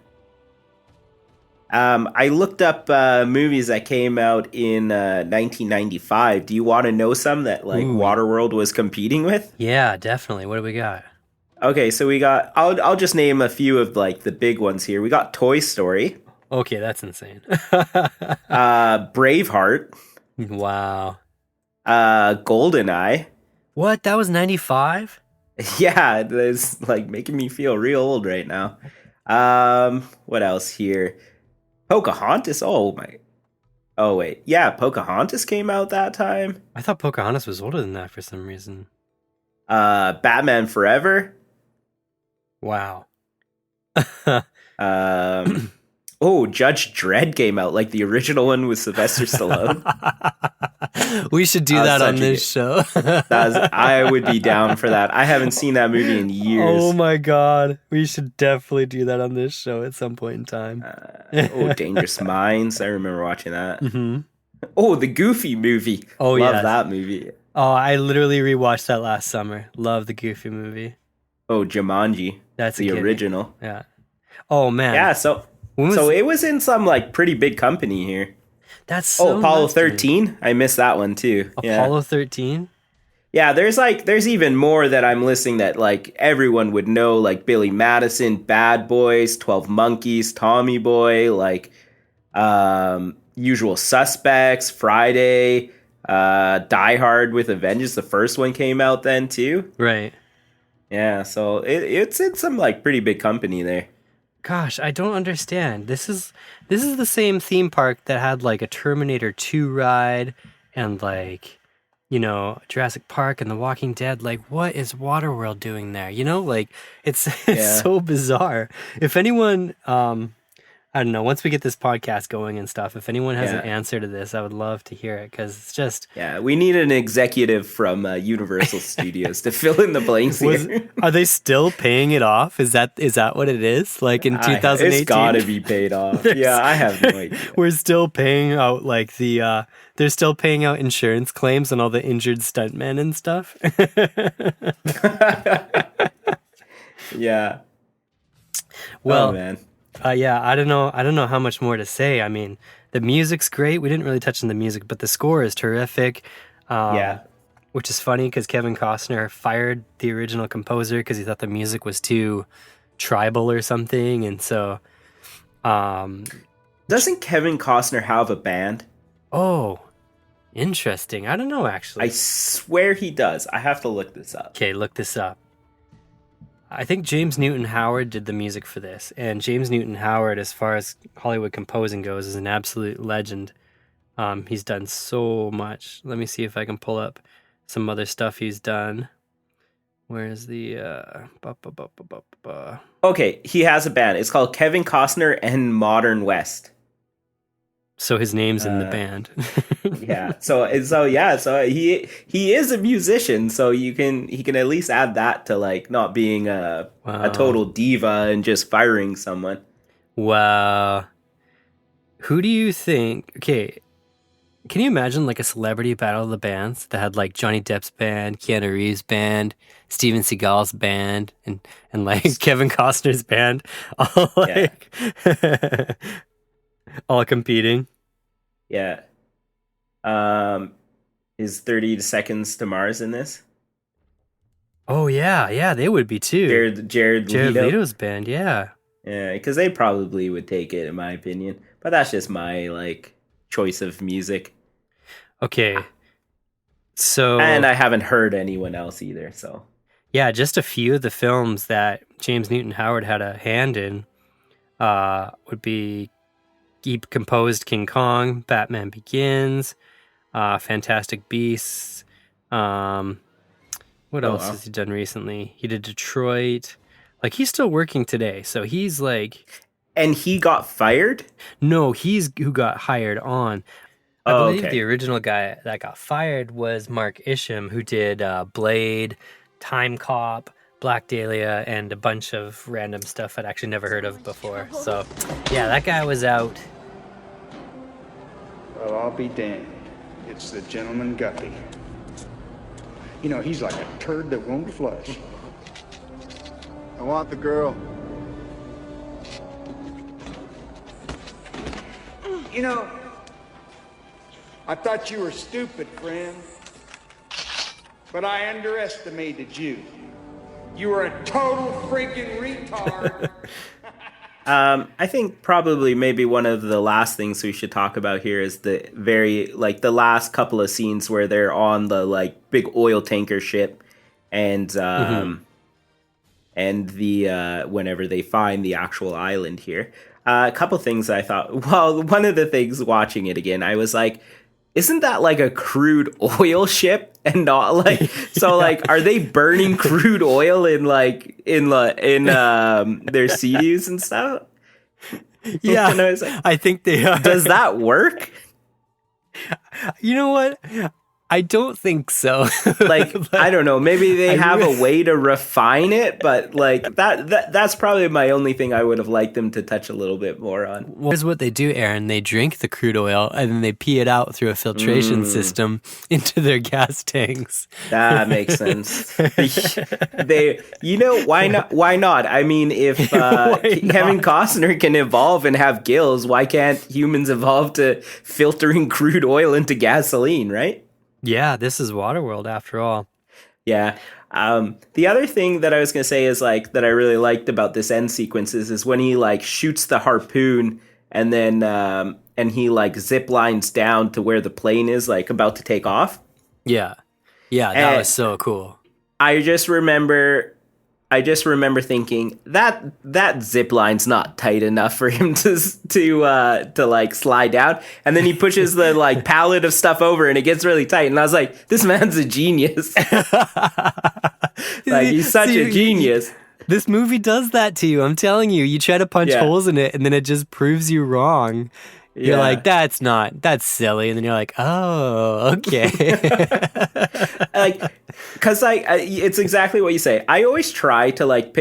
I looked up movies that came out in 1995. Do you want to know some that like Waterworld was competing with? Yeah, definitely. What do we got? Okay, so we got. I'll just name a few of like the big ones here. We got Toy Story. Okay, that's insane. Braveheart. Wow. GoldenEye. What? That was 95? Yeah, it's like making me feel real old right now. What else here? Pocahontas. Oh wait. Yeah, Pocahontas came out that time. I thought Pocahontas was older than that for some reason. Batman Forever. Wow. Oh, Judge Dredd came out, like the original one with Sylvester Stallone. We should do that on this show. I would be down for that. I haven't seen that movie in years. Oh my god, we should definitely do that on this show at some point in time. Dangerous Minds. I remember watching that. Mm-hmm. Oh, the Goofy movie. Oh, love that movie. Oh, I literally rewatched that last summer. Love the Goofy movie. Oh, Jumanji. That's the original. Yeah. Oh man. Yeah. So it was in some like pretty big company here. That's so Apollo 13. I missed that one too. Apollo 13. Yeah, there's even more that I'm listing that like everyone would know, like Billy Madison, Bad Boys, 12 Monkeys, Tommy Boy, like Usual Suspects, Friday, Die Hard with a Vengeance. The first one came out then too. Right. Yeah, so it's in some like pretty big company there. Gosh, I don't understand. This is the same theme park that had like a Terminator 2 ride and like, you know, Jurassic Park and The Walking Dead. Like, what is Waterworld doing there? You know, like it's so bizarre. If anyone, I don't know, once we get this podcast going and stuff, if anyone has an answer to this, I would love to hear it because it's just... Yeah, we need an executive from Universal Studios to fill in the blanks here. Are they still paying it off? Is that what it is? Like in 2018? It's gotta be paid off. Yeah, I have no idea. We're still paying out like they're still paying out insurance claims on all the injured stuntmen and stuff. Yeah. Well, oh, man. Yeah, I don't know how much more to say. I mean, the music's great. We didn't really touch on the music, but the score is terrific. Which is funny because Kevin Costner fired the original composer because he thought the music was too tribal or something. And so... Doesn't Kevin Costner have a band? Oh, interesting. I don't know, actually. I swear he does. I have to look this up. Okay, look this up. I think James Newton Howard did the music for this, and James Newton Howard, as far as Hollywood composing goes, is an absolute legend. He's done so much. Let me see if I can pull up some other stuff he's done. Where's the... Okay, he has a band. It's called Kevin Costner and Modern West. So his name's in the band. Yeah. So he is a musician. So he can at least add that to like not being a total diva and just firing someone. Wow. Who do you think? Okay, can you imagine like a celebrity battle of the bands that had like Johnny Depp's band, Keanu Reeves' band, Steven Seagal's band, and like Kevin Costner's band, all like all competing? Yeah. Is 30 Seconds to Mars in this? Oh yeah, they would be too. Jared Leto's band, yeah. Yeah, because they probably would take it, in my opinion. But that's just my like choice of music. Okay. So, and I haven't heard anyone else either, so. Yeah, just a few of the films that James Newton Howard had a hand in would be he composed King Kong, Batman Begins, Fantastic Beasts. What else has he done recently? He did Detroit. Like, he's still working today, so he's like... And he got fired? No, he's who got hired on. I believe the original guy that got fired was Mark Isham, who did Blade, Time Cop, Black Dahlia, and a bunch of random stuff I'd actually never heard of before. So, yeah, that guy was out. Well, I'll be damned. It's the gentleman guppy. You know, he's like a turd that won't flush. I want the girl. You know, I thought you were stupid, friend. But I underestimated you. You were a total freaking retard. I think probably maybe one of the last things we should talk about here is the the last couple of scenes where they're on the like big oil tanker ship and and the whenever they find the actual island here. A couple things I thought, well, one of the things watching it again, I was like, isn't that like a crude oil ship and not like, so like, are they burning crude oil in their CUs and stuff? Yeah, And I was like, I think they are. does that work? You know what? I don't think so. Like, I don't know, maybe they have really- a way to refine it, but like that's probably my only thing I would have liked them to touch a little bit more on. Well, here's what they do, Aaron. They drink the crude oil and then they pee it out through a filtration system into their gas tanks. That makes sense. They, why not? Why not? I mean, if Kevin Costner can evolve and have gills, why can't humans evolve to filtering crude oil into gasoline? Right? Yeah, this is Waterworld after all. Yeah. The other thing that I was gonna say is like that I really liked about this end sequences is when he like shoots the harpoon and then and he like zip lines down to where the plane is like about to take off. Yeah. Yeah, that was so cool. I just remember thinking that zip line's not tight enough for him to like slide down, and then he pushes the like pallet of stuff over and it gets really tight, and I was like, this man's a genius. Like, he's such a genius. This movie does that to you. I'm telling you. You try to punch holes in it and then it just proves you wrong. You're like, that's silly. And then you're like, oh, okay. Like, because it's exactly what you say. I always try to like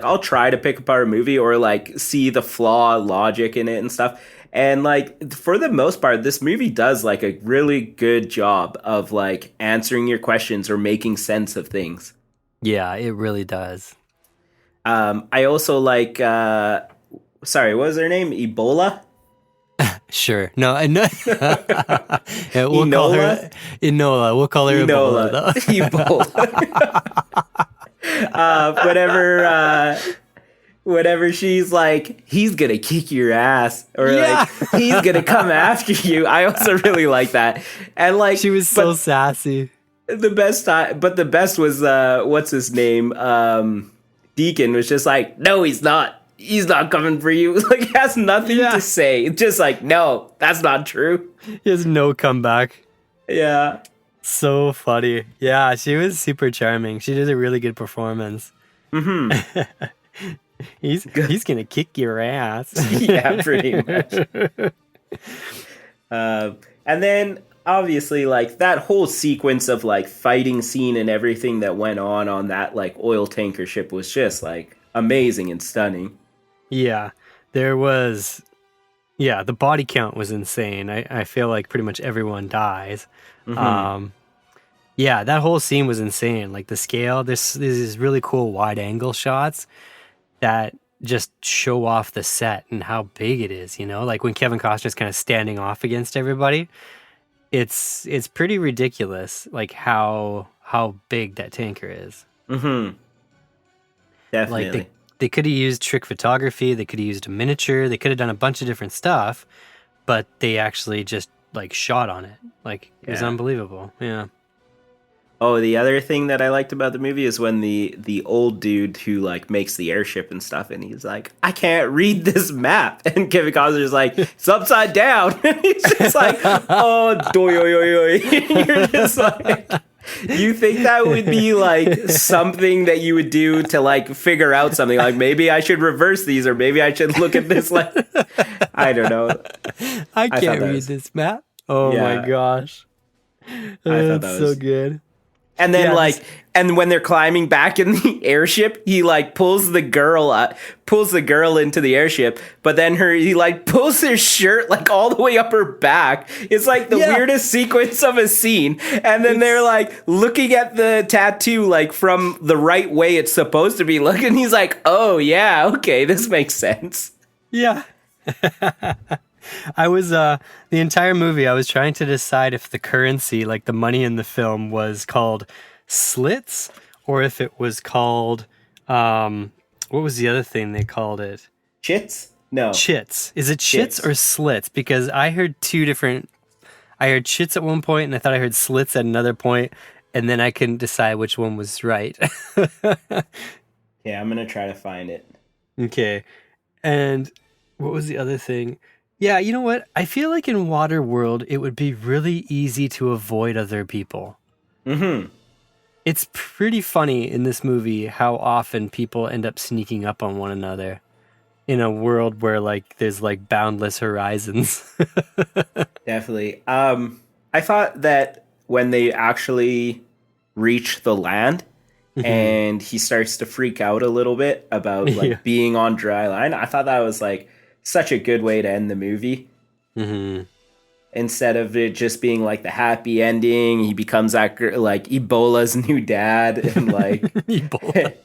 I'll try to pick apart a movie or like see the flaw logic in it and stuff. And like, for the most part, this movie does like a really good job of like answering your questions or making sense of things. Yeah, it really does. I also like, sorry, what was her name? Ebola? Sure. No. Yeah, we'll call her Enola. We'll call her Ebola. Ebola. Whenever she's like, he's gonna kick your ass, or like, he's gonna come after you. I also really like that. And like, she was so sassy. The best was what's his name? Deacon was just like, no, he's not. He's not coming for you. Like, he has nothing to say. Just like, no, that's not true. He has no comeback. Yeah. So funny. Yeah, she was super charming. She did a really good performance. Mm-hmm. He's gonna kick your ass. Yeah, pretty much. And then obviously, like, that whole sequence of like fighting scene and everything that went on that like oil tanker ship was just like amazing and stunning. Yeah, there was. Yeah, the body count was insane. I feel like pretty much everyone dies. Mm-hmm. Yeah, that whole scene was insane. Like the scale, there's these really cool wide angle shots that just show off the set and how big it is. You know, like when Kevin Costner's kind of standing off against everybody, it's pretty ridiculous. Like how big that tanker is. Mm-hmm. Definitely. Like they could have used trick photography. They could have used a miniature. They could have done a bunch of different stuff, but they actually just like shot on it. Like it was unbelievable. Yeah. Oh, the other thing that I liked about the movie is when the old dude who like makes the airship and stuff, and he's like, I can't read this map, and Kevin Costner's like, it's upside down, and he's just like, oh, doy. You're just like, you think that would be like something that you would do to like figure out something, like maybe I should reverse these, or maybe I should look at this, like, I don't know. I can't read this map. Oh my gosh. That's so good. And then and when they're climbing back in the airship, he like pulls the girl into the airship, but then he like pulls his shirt like all the way up her back. It's like the weirdest sequence of a scene. And then they're like looking at the tattoo like from the right way it's supposed to be looking. He's like, oh yeah, okay, this makes sense. Yeah. I was the entire movie I was trying to decide if the currency, like the money in the film, was called slits or if it was called what was the other thing they called it? Chits? No. Chits. Is it chits or slits? Because I heard two different. I heard chits at one point and I thought I heard slits at another point, and then I couldn't decide which one was right. Yeah, I'm gonna try to find it. Okay. And what was the other thing? Yeah, you know what? I feel like in Waterworld, it would be really easy to avoid other people. Mm-hmm. It's pretty funny in this movie how often people end up sneaking up on one another. in a world where like there's like boundless horizons. Definitely. I thought that when they actually reach the land and he starts to freak out a little bit about like being on dry land, I thought that was like such a good way to end the movie. Instead of it just being like the happy ending, he becomes like Ebola's new dad and like Ebola.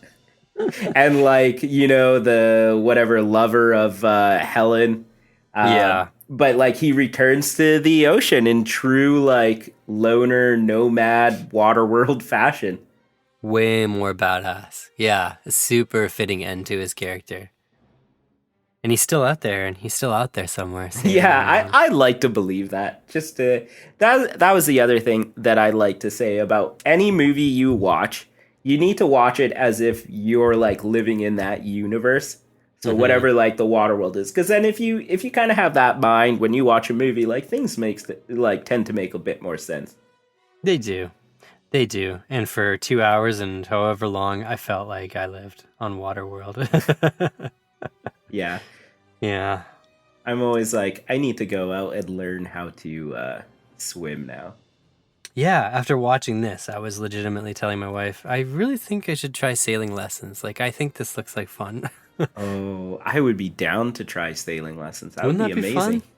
and like, you know, the whatever lover of Helen. But like he returns to the ocean in true like loner nomad Waterworld fashion. Way more badass. Yeah, a super fitting end to his character. And he's still out there, and he's still out there somewhere. Yeah, I like to believe that. Just that was the other thing that I like to say about any movie you watch. You need to watch it as if you're like living in that universe. So whatever like the Waterworld is, because then if you kind of have that mind when you watch a movie, like things tend to make a bit more sense. They do. And for 2 hours and however long, I felt like I lived on Waterworld. Yeah. Yeah. I'm always like, I need to go out and learn how to swim now. Yeah, after watching this, I was legitimately telling my wife, I really think I should try sailing lessons. Like, I think this looks like fun. Oh, I would be down to try sailing lessons. That Wouldn't would be that be amazing. fun?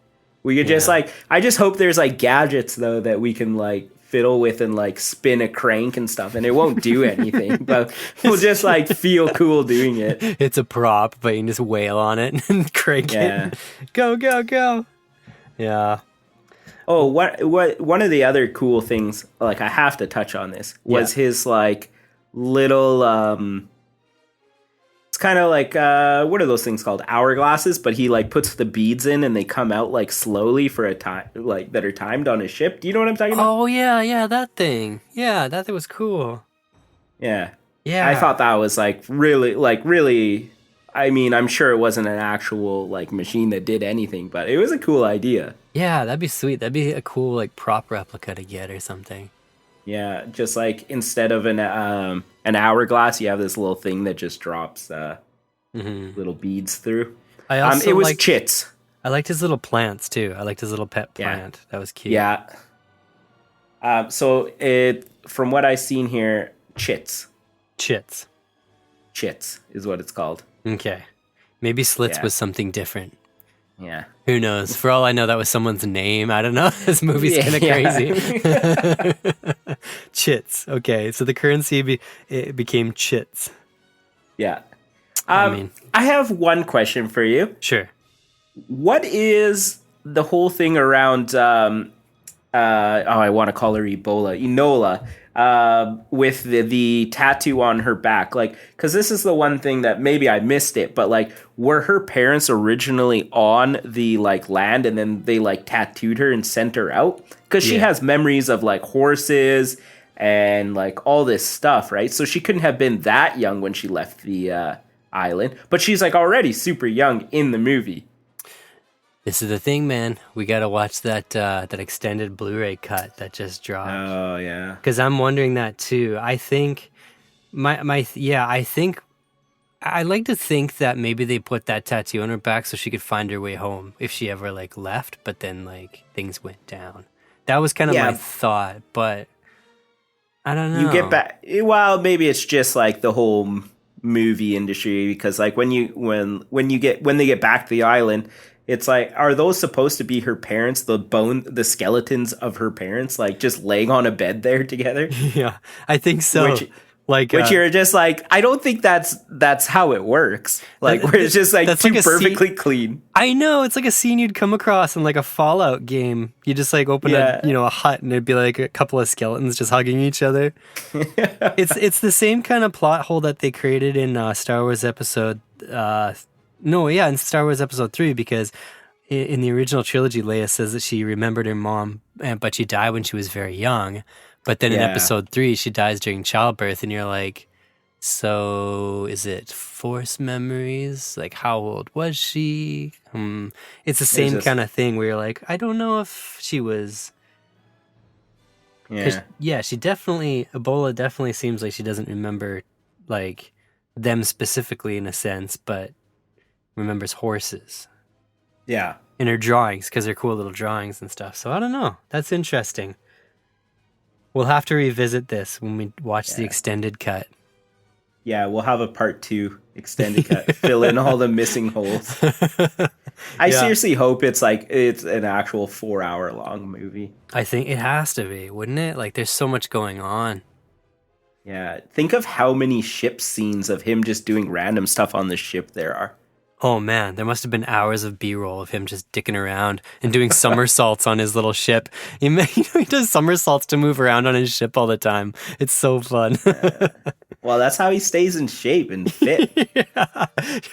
We could just like, I just hope there's like gadgets though that we can like fiddle with and like spin a crank and stuff, and it won't do anything, but we'll just like feel cool doing it. It's a prop, but you can just wail on it and crank it. Go, go, go. Yeah. Oh, what one of the other cool things, like I have to touch on this, was his like little it's kind of like what are those things called? Hourglasses, but he like puts the beads in and they come out like slowly for a time, like that are timed on his ship. Do you know what I'm talking about? Oh yeah, that thing. Yeah, that thing was cool. Yeah. Yeah. I thought that was like really I mean, I'm sure it wasn't an actual like machine that did anything, but it was a cool idea. Yeah, that'd be sweet. That'd be a cool like prop replica to get or something. Yeah, just like instead of an hourglass, you have this little thing that just drops little beads through. I also it was chits. I liked his little plants too. I liked his little pet plant. That was cute. Yeah. So from what I've seen here, chits is what it's called. Okay. Maybe Slits Yeah. was something different. Yeah. Who knows? For all I know, that was someone's name. I don't know. This movie's kind of crazy. Chits. Okay, so the currency it became chits. Yeah. I have one question for you. Sure. What is the whole thing around I want to call her Enola, with the tattoo on her back? Like, because this is the one thing that maybe I missed it, but like, were her parents originally on the like land and then they like tattooed her and sent her out? Because she has memories of like horses and like all this stuff, right? So she couldn't have been that young when she left the island, but she's like already super young in the movie. This is the thing, man. We gotta watch that extended Blu-ray cut that just dropped. Oh yeah. Because I'm wondering that too. I think I think I like to think that maybe they put that tattoo on her back so she could find her way home if she ever like left, but then like things went down. That was kind of my thought, but I don't know. You get back. Well, maybe it's just like the whole movie industry, because like when they get back to the island, it's like, are those supposed to be her parents? The skeletons of her parents, like just laying on a bed there together? Yeah, I think so. Which you're just like, I don't think that's how it works. Like, where it's just like too perfectly clean. I know, it's like a scene you'd come across in like a Fallout game. You just like open a hut and it'd be like a couple of skeletons just hugging each other. It's the same kind of plot hole that they created in Star Wars episode. In Star Wars episode 3, because in the original trilogy, Leia says that she remembered her mom, but she died when she was very young. But then in episode 3, she dies during childbirth, and you're like, so is it Force memories? Like, how old was she? It's the same kind of thing where you're like, I don't know if she was... she definitely... Ebola definitely seems like she doesn't remember, like, them specifically in a sense, but remembers horses Yeah. in her drawings because they're cool little drawings and stuff. So I don't know. That's interesting. We'll have to revisit this when we watch the extended cut. Yeah, we'll have a part 2 extended cut. Fill in all the missing holes. I seriously hope it's an actual 4-hour long movie. I think it has to be, wouldn't it? Like, there's so much going on. Yeah, think of how many ship scenes of him just doing random stuff on the ship there are. Oh man, there must have been hours of B-roll of him just dicking around and doing somersaults on his little ship. He does somersaults to move around on his ship all the time. It's so fun. Well, that's how he stays in shape and fit. Yeah.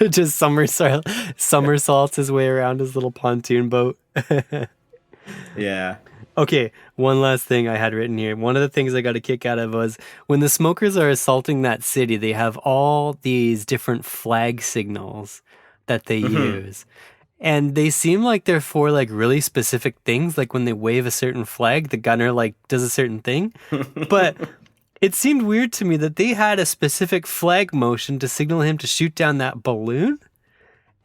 Just somersaults his way around his little pontoon boat. Yeah. Okay, one last thing I had written here. One of the things I got a kick out of was when the smokers are assaulting that city, they have all these different flag signals that they use. And they seem like they're for like really specific things. Like when they wave a certain flag, the gunner like does a certain thing. But it seemed weird to me that they had a specific flag motion to signal him to shoot down that balloon.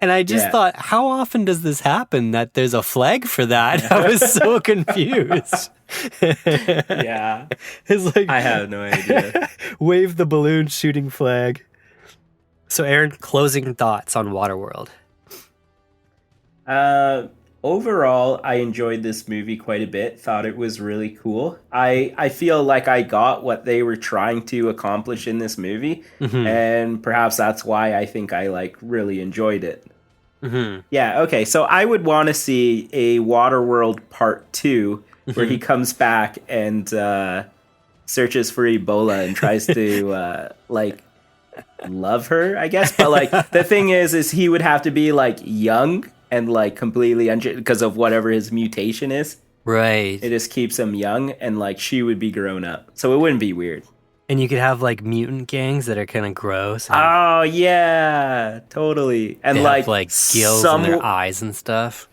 And I just thought, how often does this happen that there's a flag for that? I was so confused. Yeah. It's like, I have no idea. wave the balloon shooting flag. So Aaron, closing thoughts on Waterworld. Overall, I enjoyed this movie quite a bit. Thought it was really cool. I feel like I got what they were trying to accomplish in this movie, and perhaps that's why I think I really enjoyed it. Yeah. Okay. So I would want to see a Waterworld Part 2 where he comes back and searches for Ebola and tries to love her, I guess. But the thing is he would have to be young and completely because of whatever his mutation is. Right. It just keeps him young, and she would be grown up. So it wouldn't be weird. And you could have mutant gangs that are kind of gross. Oh yeah, totally. And they have, gills in their eyes and stuff.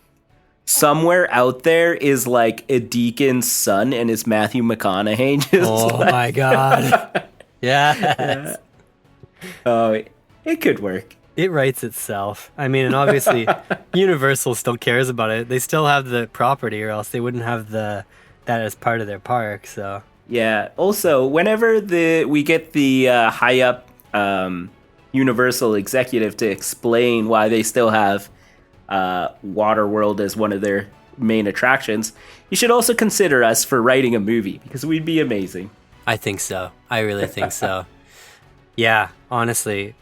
Somewhere out there is a deacon's son, and it's Matthew McConaughey. Just my god. Yeah. Oh, it could work. It writes itself. I mean, and obviously Universal still cares about it. They still have the property, or else they wouldn't have that as part of their park. So yeah. Also, whenever we get the high up Universal executive to explain why they still have Waterworld as one of their main attractions, you should also consider us for writing a movie, because we'd be amazing. I think so. I really think so. Yeah, honestly.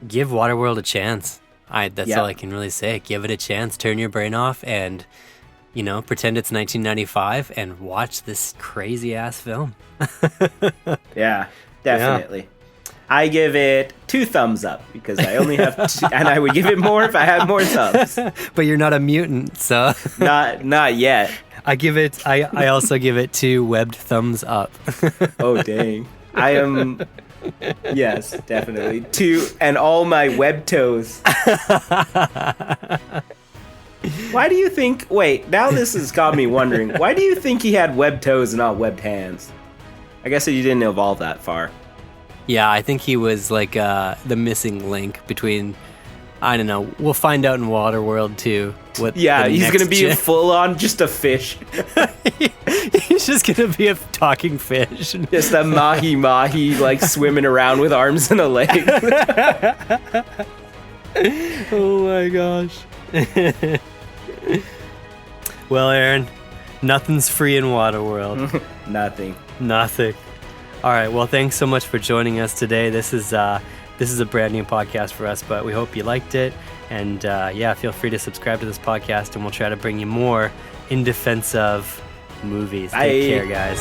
Give Waterworld a chance. That's all I can really say. Give it a chance. Turn your brain off and, pretend it's 1995 and watch this crazy ass film. Yeah, definitely. Yeah. I give it 2 thumbs up because I only have 2, and I would give it more if I had more thumbs. But you're not a mutant, so not yet. I also give it 2 webbed thumbs up. Oh dang. I am. Yes, definitely. 2 and all my web toes. Why do you think... Wait, now this has got me wondering. Why do you think he had web toes and not webbed hands? I guess he didn't evolve that far. Yeah, I think he was the missing link between... I don't know. We'll find out in Waterworld too. He's going to be full on just a fish. He's just going to be a talking fish. Just a mahi swimming around with arms and a leg. Oh my gosh. Well, Aaron, nothing's free in Waterworld. Nothing. All right. Well, thanks so much for joining us today. This is a brand new podcast for us, but we hope you liked it. And feel free to subscribe to this podcast, and we'll try to bring you more in defense of movies. Take care, guys.